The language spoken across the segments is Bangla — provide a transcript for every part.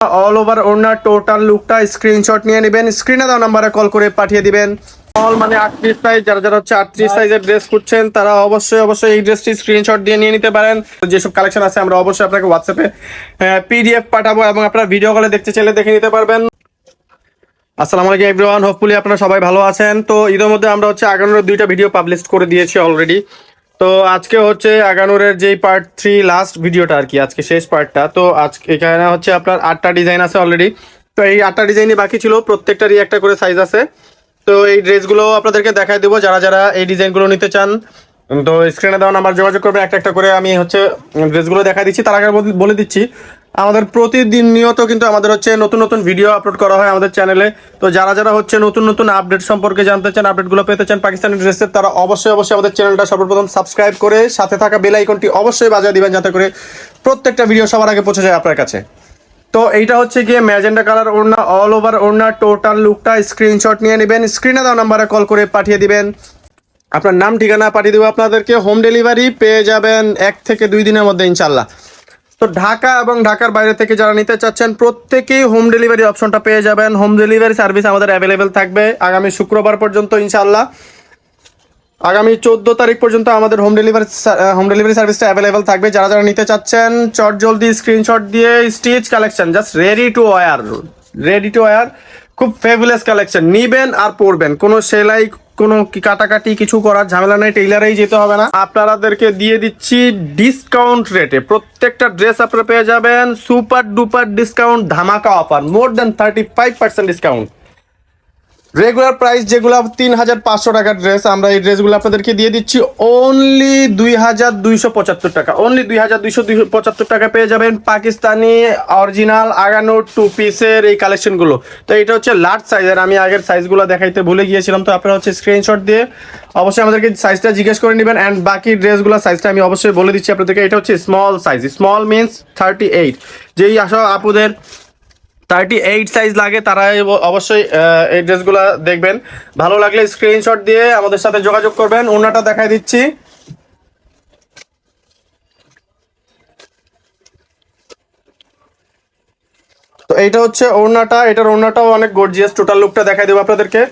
অল ওভার ওনার টোটাল লুকটা স্ক্রিনশট নিয়ে নেবেন, স্ক্রিনে দেওয়া নাম্বারে কল করে পাঠিয়ে দিবেন। অল মানে 38 সাইজ, যারা যারা হচ্ছে 38 সাইজের ড্রেস খুঁজছেন তারা অবশ্যই এই ড্রেসটি স্ক্রিনশট দিয়ে নিয়ে নিতে পারেন। যেসব কালেকশন আছে আমরা অবশ্যই আপনাকে হোয়াটসঅ্যাপে পিডিএফ পাঠাবো এবং আপনারা ভিডিও কলে দেখতে চাইলে দেখে নিতে পারবেন। আসসালামু আলাইকুম এভরিওয়ান, হোপফুলি আপনারা সবাই ভালো আছেন। তো ঈদের মধ্যে আমরা হচ্ছে আগানোর 2টা ভিডিও পাবলিশ করে দিয়েছি অলরেডি। তো আজকে হচ্ছে আগানোরের যেই পার্ট 3 লাস্ট ভিডিওটা আর কি, আজকে শেষ পার্টটা। তো আজকে এখানে হচ্ছে আপনার 8টা ডিজাইন আছে অলরেডি। তো এই 8টা ডিজাইনই বাকি ছিল, প্রত্যেকটারই একটা করে সাইজ আছে। তো এই ড্রেসগুলো আপনাদেরকে দেখাই দেবো, যারা যারা এই ডিজাইনগুলো নিতে চান। তো স্ক্রিনে দেওয়া নাম্বার যোগাযোগ করবেন, একটা একটা করে আমি হচ্ছে ড্রেসগুলো দেখা দিচ্ছি। তার আগে বলে দিচ্ছি আমাদের প্রতিদিন নিয়ত কিন্তু আমাদের হচ্ছে নতুন নতুন ভিডিও আপলোড করা হয় আমাদের চ্যানেলে। তো যারা যারা হচ্ছে নতুন নতুন আপডেট সম্পর্কে জানতে চান, আপডেটগুলো পেতে চান পাকিস্তানি ড্রেসের, তারা অবশ্যই আমাদের চ্যানেলটা সর্বপ্রথম সাবস্ক্রাইব করে সাথে থাকা বেল আইকনটি অবশ্যই বাজিয়ে দিবেন, যাতে করে প্রত্যেকটা ভিডিও সবার আগে পৌঁছে যায় আপনার কাছে। তো এইটা হচ্ছে গিয়ে ম্যাজেন্ডা কালার ওড়না, অল ওভার ওড়না টোটাল লুকটা স্ক্রিনশট নিয়ে নেবেন, স্ক্রিনে দেওয়া নাম্বারে কল করে পাঠিয়ে দিবেন। আপনার নাম ঠিকানা পাঠিয়ে দেবো আপনাদেরকে, হোম ডেলিভারি পেয়ে যাবেন 1 থেকে 2 দিনের মধ্যে ইনশাল্লাহ। তো ঢাকা এবং ঢাকার বাইরে থেকে যারা নিতে চাচ্ছেন প্রত্যেকেই হোম ডেলিভারি অপশনটা পেয়ে যাবেন। হোম ডেলিভারি সার্ভিস আমাদের অ্যাভেলেবেল থাকবে আগামী শুক্রবার পর্যন্ত ইনশাল্লাহ। আগামী 14 তারিখ পর্যন্ত আমাদের হোম ডেলিভারি সার্ভিসটা অ্যাভেলেবেল থাকবে। যারা যারা নিতে চাচ্ছেন চট জলদি স্ক্রিনশট দিয়ে stitch collection, just ready to wire, খুব ফেবুলাস কালেকশন, নিবেন আর পরবেন। কোনো সেলাই, কোনো কাটাকাটি কিছু করার ঝামেলা নেই, টেইলারেই যেতে হবে না। আপনাদেরকে দিয়ে দিচ্ছি ডিসকাউন্ট রেটে প্রত্যেকটা ড্রেস আপনারা পেয়ে যাবেন সুপার ডুপার ডিসকাউন্ট, ধামাকা অফার, মোর দেন 35% ডিসকাউন্ট। রেগুলার প্রাইস যেগুলো 3500 টাকার ড্রেস, আমরা এই ড্রেসগুলো আপনাদেরকে দিয়ে দিচ্ছি অনলি 2275 টাকা। অনলি 2275 টাকা পেয়ে যাবেন পাকিস্তানি অরিজিনাল আগানোর 2 পিসের এই কালেকশনগুলো। তো এটা হচ্ছে লার্জ সাইজের, আমি আগের সাইজগুলো দেখাইতে ভুলে গিয়েছিলাম। তো আপনারা হচ্ছে স্ক্রিনশট দিয়ে অবশ্যই আমাদেরকে সাইজটা জিজ্ঞেস করে নেবেন। অ্যান্ড বাকি ড্রেসগুলোর সাইজটা আমি অবশ্যই বলে দিচ্ছি আপনাদেরকে। এটা হচ্ছে স্মল সাইজ, স্মল মিনস 38। যেই আসা আপুদের 38 সাইজ লাগে তারা অবশ্যই এই ড্রেসগুলো দেখবেন। ভালো লাগলে স্ক্রিনশট দিয়ে আমাদের সাথে যোগাযোগ করবেন। ওড়নাটা দেখাই দিচ্ছি, তো এইটা হচ্ছে ওড়নাটা। এটার ওড়নাটাও অনেক গর্জিয়াস, টোটাল লুকটা দেখাই দেবো আপনাদেরকে।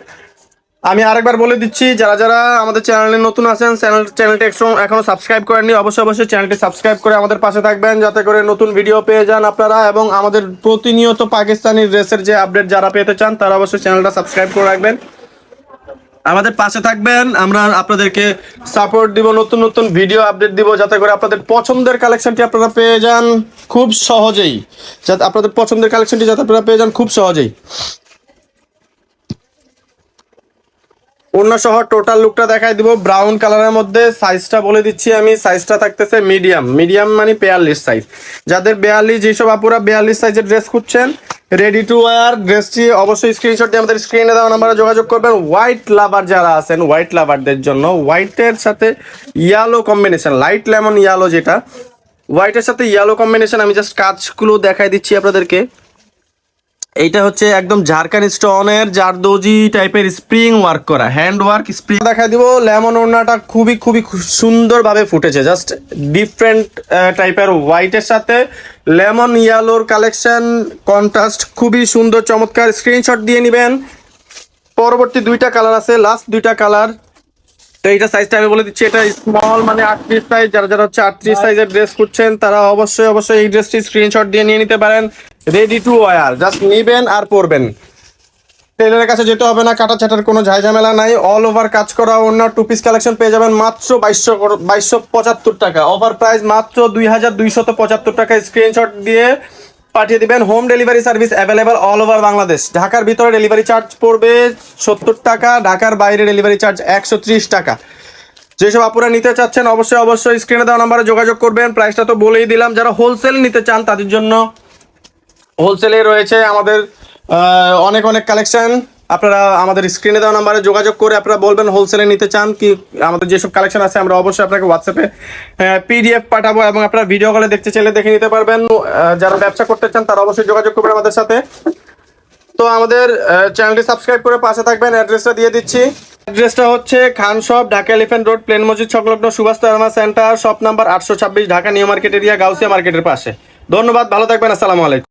আমি আরেকবার বলে দিচ্ছি, যারা যারা আমাদের চ্যানেলে নতুন আছেন, চ্যানেলটি এখনো সাবস্ক্রাইব করেননি, অবশ্যই চ্যানেলটি সাবস্ক্রাইব করে আমাদের পাশে থাকবেন, যাতে করে নতুন ভিডিও পেয়ে যান আপনারা। এবং আমাদের প্রতিনিয়ত পাকিস্তানি ড্রেসের যে আপডেট যারা পেতে চান তারা অবশ্যই চ্যানেলটা সাবস্ক্রাইব করে রাখবেন, আমাদের পাশে থাকবেন। আমরা আপনাদেরকে সাপোর্ট দিব, নতুন নতুন ভিডিও আপডেট দিব, যাতে করে আপনাদের পছন্দের কালেকশনটি আপনারা পেয়ে যান খুব সহজেই, যাতে আপনাদের পছন্দের কালেকশনটি যাতে আপনারা পেয়ে যান খুব সহজেই। ওড়না সহ টোটাল লুকটা দেখাই দিব ব্রাউন কালারের মধ্যে। সাইজটা বলে দিচ্ছি আমি, সাইজটা থাকতেছে মিডিয়াম মানে 42 সাইজ। যাদের 42, যেসব আপুরা 42 সাইজের ড্রেস খুঁজছেন রেডি টু ওয়্যার ড্রেসটি অবশ্যই স্ক্রিনশট দিয়ে আমাদের স্ক্রিনে দেওয়া নাম্বারে যোগাযোগ করবেন। হোয়াইট লাভার যারা আছেন, হোয়াইট লাভারদের জন্য হোয়াইটের সাথে yellow combination, light lemon yellow, যেটা হোয়াইটের সাথে ইয়েলো কম্বিনেশন। আমি জাস্ট কাজগুলো দেখাই দিচ্ছি আপনাদেরকে। এইটা হচ্ছে একদম ঝাড়খান স্টোনের জারদোজি টাইপের স্প্রিং ওয়ার্ক করা, হ্যান্ড ওয়ার্ক স্প্রিং দেখাই দিব। লেমন ওড়নাটা খুবই সুন্দরভাবে ফুটেছে, জাস্ট ডিফারেন্ট টাইপের হোয়াইটের সাথে লেমন ইয়েলোর কালেকশন, কন্ট্রাস্ট খুবই সুন্দর চমৎকার। স্ক্রিনশট দিয়ে নেবেন। পরবর্তী 2টা কালার আছে, লাস্ট 2টা কালার। তো এইটা সাইজটা আমি বলে দিচ্ছি, এটা স্মল মানে 38 সাইজ, যারা যারা হচ্ছে 38 সাইজের ড্রেস খুঁজছেন তারা অবশ্যই এই ড্রেসটি স্ক্রিনশট দিয়ে নিয়ে নিতে পারেন। রেডি টু ওয়্যার, জাস্ট নিবেন আর পরবেন। টেইলারের কাছে যেতে হবে না, কাটা ছাটার কোনো ঝামেলা নাই। অল ওভার কাজ করা অন্য 2 পিস কালেকশন পেয়ে যাবেন মাত্র 2275 টাকা। ওভার প্রাইস মাত্র 2275 টাকা। স্ক্রিনশট দিয়ে পাঠিয়ে দিবেন। Home delivery service available all over Bangladesh. ঢাকার ভিতরে ডেলিভারি চার্জ পড়বে 70 টাকা, ঢাকার বাইরে ডেলিভারি চার্জ 130 টাকা। যেসব আপুরা নিতে চাচ্ছেন অবশ্যই স্ক্রিনে দেওয়া নাম্বারে যোগাযোগ করবেন। প্রাইসটা তো বলেই দিলাম। যারা হোলসেল নিতে চান তাদের জন্য হোলসেলে রয়েছে আমাদের অনেক কালেকশন। আপনারা আমাদের স্ক্রিনে দেওয়া নাম্বারে যোগাযোগ করে আপনারা বলবেন হোলসেলে নিতে চান কি। আমাদের যেসব কালেকশন আছে আমরা অবশ্যই আপনাকে হোয়াটসঅ্যাপে পিডিএফ পাঠাবো এবং আপনারা ভিডিও কলে দেখতে চাইলে দেখে নিতে পারবেন। যারা ব্যবসা করতে চান তারা অবশ্যই যোগাযোগ করবেন আমাদের সাথে। তো আমাদের চ্যানেলটি সাবস্ক্রাইব করে পাশে থাকবেন। অ্যাড্রেসটা দিয়ে দিচ্ছি। অ্যাড্রেসটা হচ্ছে Khan shop, Dhaka elephant road, প্লেন মসজিদ সংলগ্ন সুভাষ তারামা centre, shop number 826, Dhaka new market area, Gausia মার্কেটের পাশে। ধন্যবাদ, ভালো থাকবেন, আসসালামু আলাইকুম।